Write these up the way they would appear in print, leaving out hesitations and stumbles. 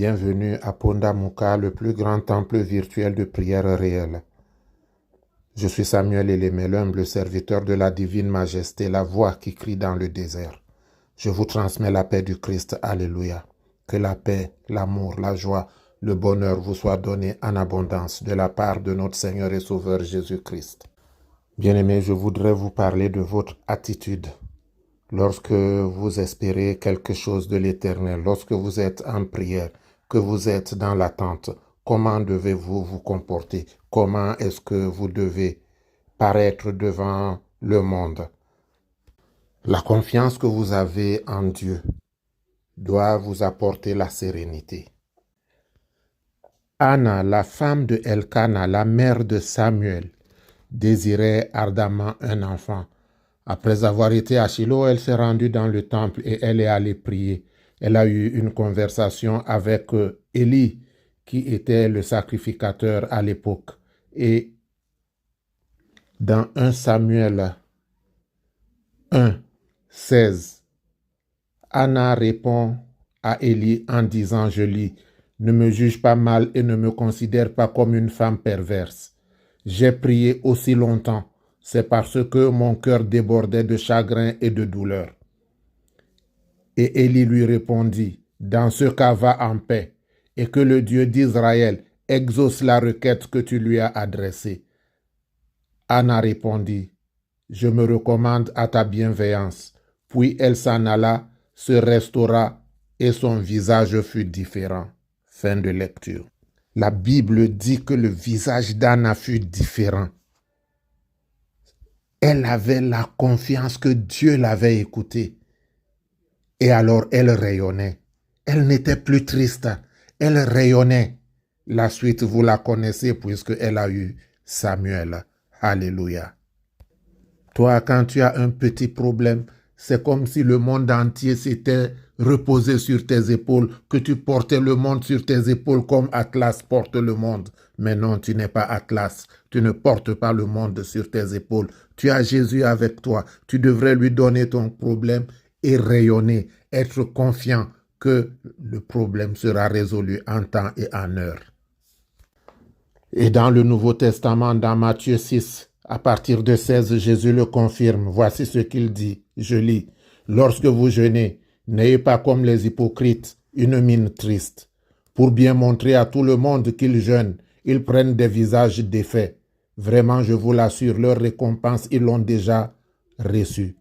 Bienvenue à Pondamuka, le plus grand temple virtuel de prière réelle. Je suis Samuel Elémé, l'humble serviteur de la divine majesté, la voix qui crie dans le désert. Je vous transmets la paix du Christ, alléluia. Que la paix, l'amour, la joie, le bonheur vous soient donnés en abondance de la part de notre Seigneur et Sauveur Jésus-Christ. Bien-aimés, je voudrais vous parler de votre attitude. Lorsque vous espérez quelque chose de l'Éternel, lorsque vous êtes en prière, que vous êtes dans l'attente, comment devez-vous vous comporter? Comment est-ce que vous devez paraître devant le monde? La confiance que vous avez en Dieu doit vous apporter la sérénité. Anna, la femme de Elkana, la mère de Samuel, désirait ardemment un enfant. Après avoir été à Shilo, elle s'est rendue dans le temple et elle est allée prier. Elle a eu une conversation avec Élie, qui était le sacrificateur à l'époque. Et dans 1 Samuel 1, 16, Anna répond à Élie en disant, je lis, « Ne me juge pas mal et ne me considère pas comme une femme perverse. J'ai prié aussi longtemps. C'est parce que mon cœur débordait de chagrin et de douleur. » Et Élie lui répondit, « Dans ce cas, va en paix, et que le Dieu d'Israël exauce la requête que tu lui as adressée. » Anna répondit, « Je me recommande à ta bienveillance. » Puis elle s'en alla, se restaura, et son visage fut différent. Fin de lecture. La Bible dit que le visage d'Anna fut différent. Elle avait la confiance que Dieu l'avait écoutée. Et alors elle rayonnait. Elle n'était plus triste. Elle rayonnait. La suite, vous la connaissez puisqu'elle a eu Samuel. Alléluia. Toi, quand tu as un petit problème, c'est comme si le monde entier s'était reposé sur tes épaules, que tu portais le monde sur tes épaules comme Atlas porte le monde. Mais non, tu n'es pas Atlas. Tu ne portes pas le monde sur tes épaules. Tu as Jésus avec toi. Tu devrais lui donner ton problème et rayonner, être confiant que le problème sera résolu en temps et en heure. Et dans le Nouveau Testament, dans Matthieu 6, à partir de 16, Jésus le confirme. Voici ce qu'il dit. Je lis. « Lorsque vous jeûnez, n'ayez pas comme les hypocrites une mine triste. Pour bien montrer à tout le monde qu'ils jeûnent, ils prennent des visages défaits. Vraiment, je vous l'assure, leur récompense, ils l'ont déjà reçue.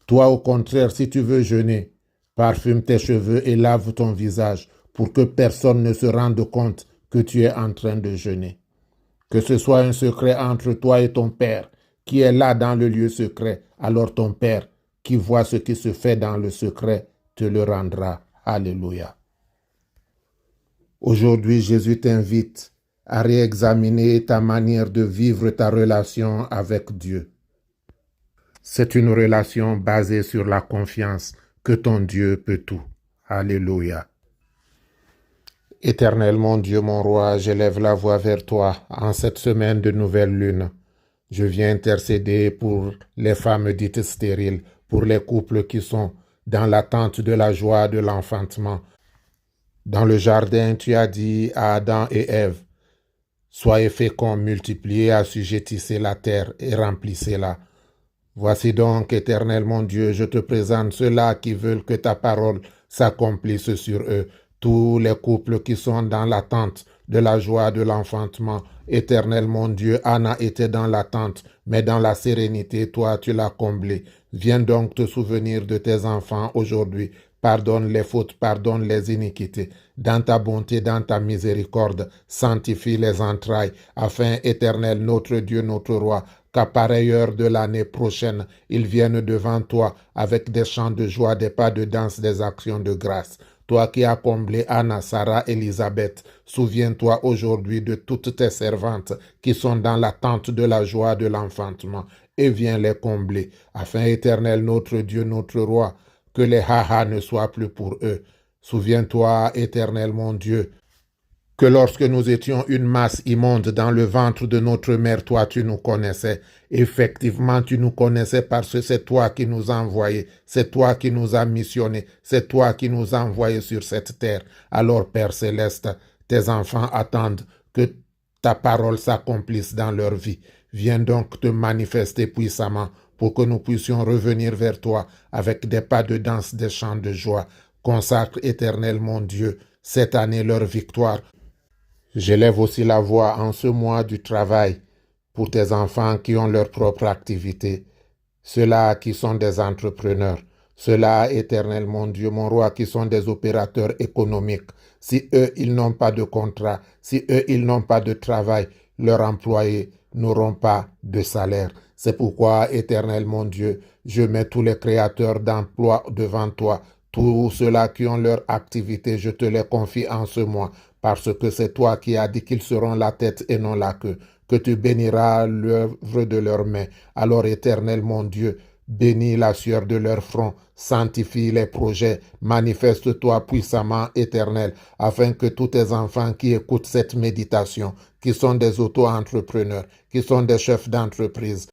Toi, au contraire, si tu veux jeûner, parfume tes cheveux et lave ton visage pour que personne ne se rende compte que tu es en train de jeûner. Que ce soit un secret entre toi et ton Père, qui est là dans le lieu secret, alors ton Père, qui voit ce qui se fait dans le secret, te le rendra. Alléluia. Aujourd'hui, Jésus t'invite à réexaminer ta manière de vivre ta relation avec Dieu. C'est une relation basée sur la confiance que ton Dieu peut tout. Alléluia. Éternel mon Dieu, mon roi, j'élève la voix vers toi en cette semaine de nouvelle lune. Je viens intercéder pour les femmes dites stériles, pour les couples qui sont dans l'attente de la joie de l'enfantement. Dans le jardin, tu as dit à Adam et Ève, « Soyez féconds, multipliez, assujettissez la terre et remplissez-la. » Voici donc, Éternel mon Dieu, je te présente ceux-là qui veulent que ta parole s'accomplisse sur eux. Tous les couples qui sont dans l'attente de la joie de l'enfantement. Éternel mon Dieu, Anna était dans l'attente, mais dans la sérénité, toi tu l'as comblée. Viens donc te souvenir de tes enfants aujourd'hui. Pardonne les fautes, pardonne les iniquités. Dans ta bonté, dans ta miséricorde, sanctifie les entrailles, afin, Éternel, notre Dieu, notre Roi, qu'à pareille heure de l'année prochaine, ils viennent devant toi avec des chants de joie, des pas de danse, des actions de grâce. Toi qui as comblé Anna, Sarah, Élisabeth, souviens-toi aujourd'hui de toutes tes servantes qui sont dans l'attente de la joie de l'enfantement et viens les combler, afin, Éternel, notre Dieu, notre Roi, que les ha-ha ne soient plus pour eux. Souviens-toi, Éternel, mon Dieu, que lorsque nous étions une masse immonde dans le ventre de notre mère, toi, tu nous connaissais. Effectivement, tu nous connaissais parce que c'est toi qui nous as envoyés, c'est toi qui nous as missionnés, c'est toi qui nous as envoyés sur cette terre. Alors, Père céleste, tes enfants attendent que ta parole s'accomplisse dans leur vie. Viens donc te manifester puissamment pour que nous puissions revenir vers toi avec des pas de danse, des chants de joie. Consacre éternel, mon Dieu, cette année leur victoire. J'élève aussi la voix en ce mois du travail pour tes enfants qui ont leur propre activité, ceux-là qui sont des entrepreneurs, ceux-là, éternel mon Dieu, mon roi, qui sont des opérateurs économiques. Si eux, ils n'ont pas de contrat, si eux, ils n'ont pas de travail, leurs employés n'auront pas de salaire. C'est pourquoi, éternel mon Dieu, je mets tous les créateurs d'emplois devant toi. Tous ceux-là qui ont leur activité, je te les confie en ce mois, parce que c'est toi qui as dit qu'ils seront la tête et non la queue, que tu béniras l'œuvre de leurs mains. Alors, éternel mon Dieu, bénis la sueur de leur front, sanctifie les projets, manifeste-toi puissamment, éternel, afin que tous tes enfants qui écoutent cette méditation, qui sont des auto-entrepreneurs, qui sont des chefs d'entreprise,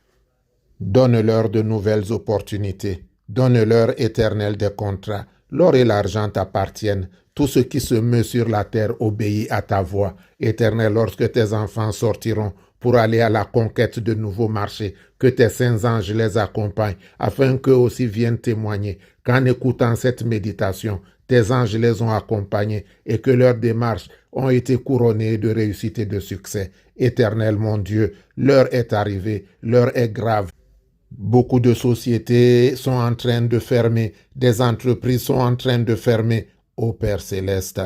donne-leur de nouvelles opportunités. Donne-leur, éternel, des contrats. L'or et l'argent t'appartiennent. Tout ce qui se meut sur la terre obéit à ta voix. Éternel, lorsque tes enfants sortiront pour aller à la conquête de nouveaux marchés, que tes saints anges les accompagnent, afin qu'eux aussi viennent témoigner qu'en écoutant cette méditation, tes anges les ont accompagnés et que leurs démarches ont été couronnées de réussite et de succès. Éternel, mon Dieu, l'heure est arrivée, l'heure est grave. Beaucoup de sociétés sont en train de fermer, des entreprises sont en train de fermer. Ô Père céleste,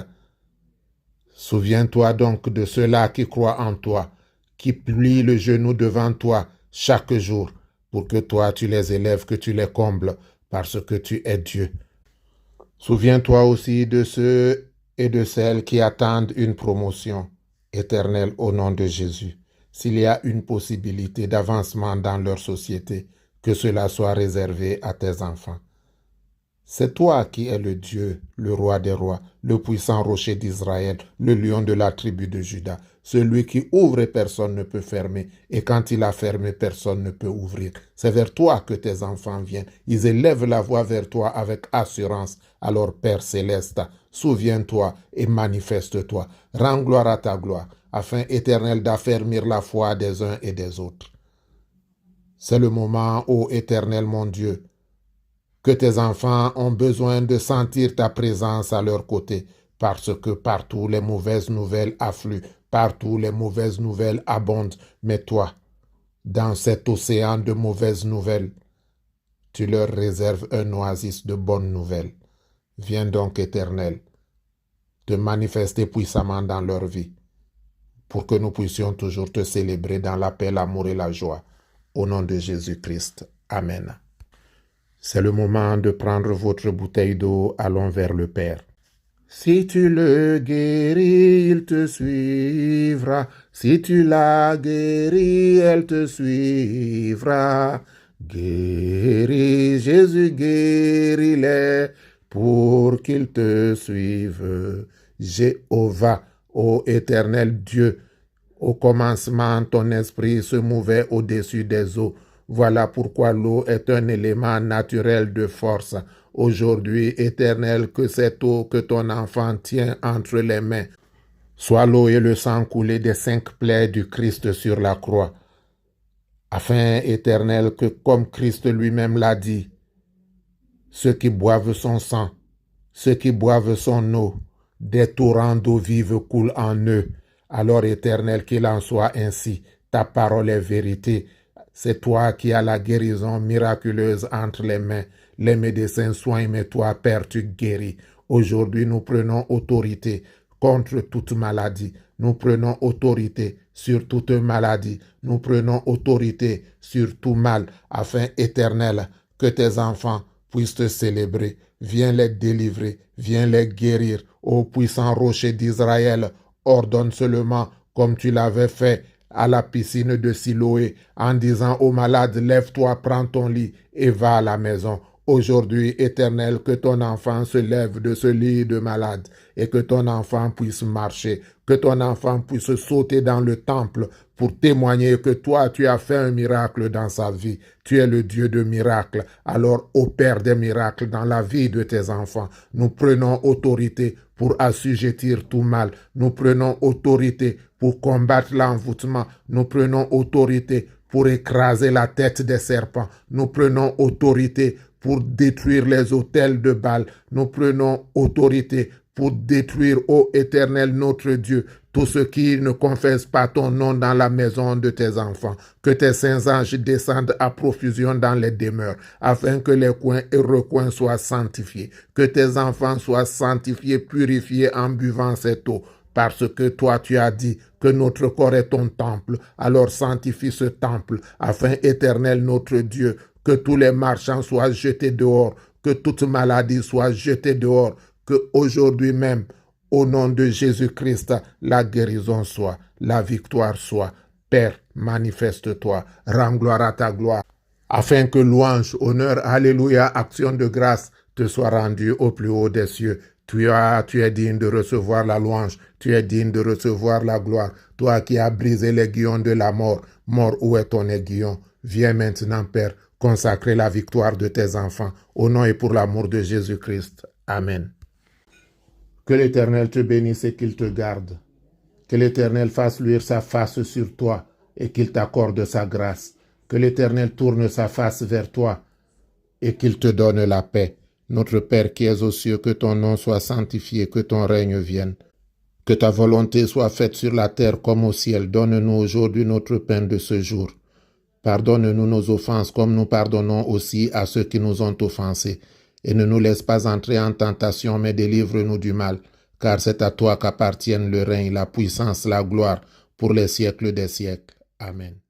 souviens-toi donc de ceux-là qui croient en toi, qui plient le genou devant toi chaque jour, pour que toi tu les élèves, que tu les combles, parce que tu es Dieu. Souviens-toi aussi de ceux et de celles qui attendent une promotion éternelle au nom de Jésus. S'il y a une possibilité d'avancement dans leur société, que cela soit réservé à tes enfants. C'est toi qui es le Dieu, le roi des rois, le puissant rocher d'Israël, le lion de la tribu de Juda, celui qui ouvre et personne ne peut fermer, et quand il a fermé, personne ne peut ouvrir. C'est vers toi que tes enfants viennent. Ils élèvent la voix vers toi avec assurance. Alors, Père céleste, souviens-toi et manifeste-toi. Rends gloire à ta gloire, afin, éternel, d'affermir la foi des uns et des autres. C'est le moment, ô éternel mon Dieu, que tes enfants ont besoin de sentir ta présence à leur côté, parce que partout les mauvaises nouvelles affluent, partout les mauvaises nouvelles abondent. Mais toi, dans cet océan de mauvaises nouvelles, tu leur réserves un oasis de bonnes nouvelles. Viens donc, éternel, te manifester puissamment dans leur vie, pour que nous puissions toujours te célébrer dans la paix, l'amour et la joie. Au nom de Jésus-Christ. Amen. C'est le moment de prendre votre bouteille d'eau, allons vers le Père. Si tu le guéris, il te suivra. Si tu l'as guéri, elle te suivra. Guéris, Jésus, guéris-les pour qu'ils te suivent. Jéhovah, ô éternel Dieu, au commencement, ton esprit se mouvait au-dessus des eaux. Voilà pourquoi l'eau est un élément naturel de force. Aujourd'hui, éternel, que cette eau que ton enfant tient entre les mains soit l'eau et le sang coulé des 5 plaies du Christ sur la croix. Afin, éternel, que comme Christ lui-même l'a dit, ceux qui boivent son sang, ceux qui boivent son eau, des torrents d'eau vive coulent en eux. Alors, éternel, qu'il en soit ainsi. Ta parole est vérité. C'est toi qui as la guérison miraculeuse entre les mains. Les médecins soignent, mais toi, Père, tu guéris. Aujourd'hui, nous prenons autorité contre toute maladie. Nous prenons autorité sur toute maladie. Nous prenons autorité sur tout mal, afin, éternel, que tes enfants puissent te célébrer. Viens les délivrer, viens les guérir. Ô puissant rocher d'Israël, ordonne seulement comme tu l'avais fait à la piscine de Siloé, en disant aux malades, lève-toi, prends ton lit et va à la maison. Aujourd'hui, Éternel, que ton enfant se lève de ce lit de malade et que ton enfant puisse marcher, que ton enfant puisse sauter dans le temple pour témoigner que toi, tu as fait un miracle dans sa vie. Tu es le Dieu de miracles. Alors, opère des miracles dans la vie de tes enfants. Nous prenons autorité pour assujettir tout mal. Nous prenons autorité pour combattre l'envoûtement. Nous prenons autorité pour écraser la tête des serpents. Nous prenons autorité pour détruire les autels de Baal. Nous prenons autorité pour détruire, ô Éternel, notre Dieu, tous ceux qui ne confessent pas ton nom dans la maison de tes enfants. Que tes saints anges descendent à profusion dans les demeures, afin que les coins et recoins soient sanctifiés. Que tes enfants soient sanctifiés, purifiés en buvant cette eau. Parce que toi, tu as dit que notre corps est ton temple. Alors sanctifie ce temple, afin, Éternel, notre Dieu, que tous les marchands soient jetés dehors, que toute maladie soit jetée dehors, que aujourd'hui même, au nom de Jésus-Christ, la guérison soit, la victoire soit. Père, manifeste-toi, rends gloire à ta gloire, afin que louange, honneur, alléluia, action de grâce te soit rendue au plus haut des cieux. Tu es digne de recevoir la louange, tu es digne de recevoir la gloire. Toi qui as brisé l'aiguillon de la mort, mort, où est ton aiguillon? Viens maintenant, Père, consacrer la victoire de tes enfants, au nom et pour l'amour de Jésus-Christ. Amen. Que l'Éternel te bénisse et qu'il te garde. Que l'Éternel fasse luire sa face sur toi et qu'il t'accorde sa grâce. Que l'Éternel tourne sa face vers toi et qu'il te donne la paix. Notre Père qui es aux cieux, que ton nom soit sanctifié, que ton règne vienne. Que ta volonté soit faite sur la terre comme au ciel. Donne-nous aujourd'hui notre pain de ce jour. Pardonne-nous nos offenses comme nous pardonnons aussi à ceux qui nous ont offensés. Et ne nous laisse pas entrer en tentation, mais délivre-nous du mal. Car c'est à toi qu'appartiennent le règne, la puissance, la gloire, pour les siècles des siècles. Amen.